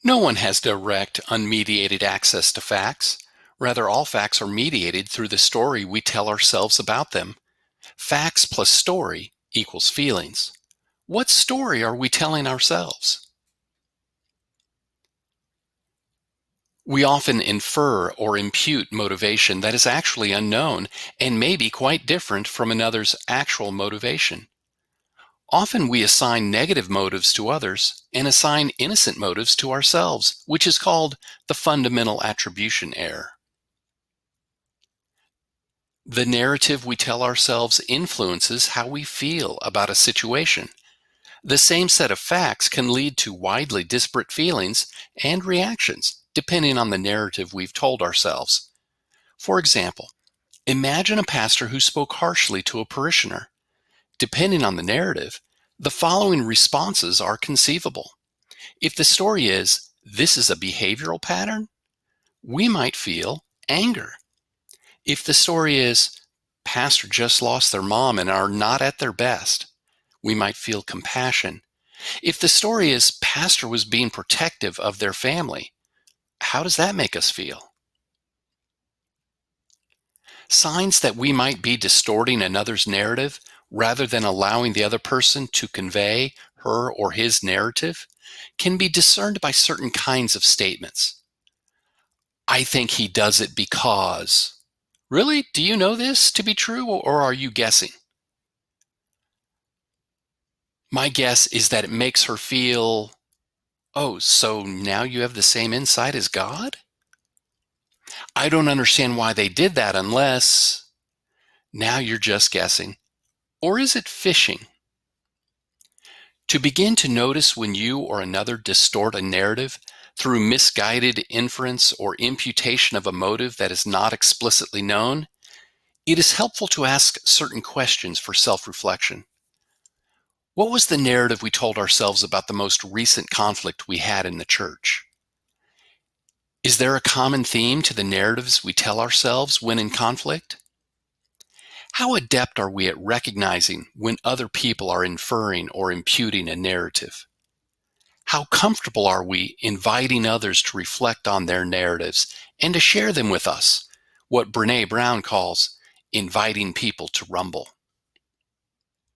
No one has direct, unmediated access to facts. Rather, all facts are mediated through the story we tell ourselves about them. Facts plus story equals feelings. What story are we telling ourselves? We often infer or impute motivation that is actually unknown and may be quite different from another's actual motivation. Often we assign negative motives to others and assign innocent motives to ourselves, which is called the fundamental attribution error. The narrative we tell ourselves influences how we feel about a situation. The same set of facts can lead to widely disparate feelings and reactions depending on the narrative we've told ourselves. For example, imagine a pastor who spoke harshly to a parishioner. Depending on the narrative, the following responses are conceivable. If the story is, "This is a behavioral pattern," we might feel anger. If the story is, "Pastor just lost their mom and are not at their best," we might feel compassion. If the story is, "Pastor was being protective of their family," how does that make us feel? Signs that we might be distorting another's narrative rather than allowing the other person to convey her or his narrative can be discerned by certain kinds of statements. "I think he does it because." Really? Do you know this to be true or are you guessing? My guess is that it makes her feel, "Oh, so now you have the same insight as God?" "I don't understand why they did that unless." Now you're just guessing. Or is it fishing? To begin to notice when you or another distort a narrative through misguided inference or imputation of a motive that is not explicitly known, it is helpful to ask certain questions for self-reflection. What was the narrative we told ourselves about the most recent conflict we had in the church? Is there a common theme to the narratives we tell ourselves when in conflict? How adept are we at recognizing when other people are inferring or imputing a narrative? How comfortable are we inviting others to reflect on their narratives and to share them with us? What Brene Brown calls inviting people to rumble.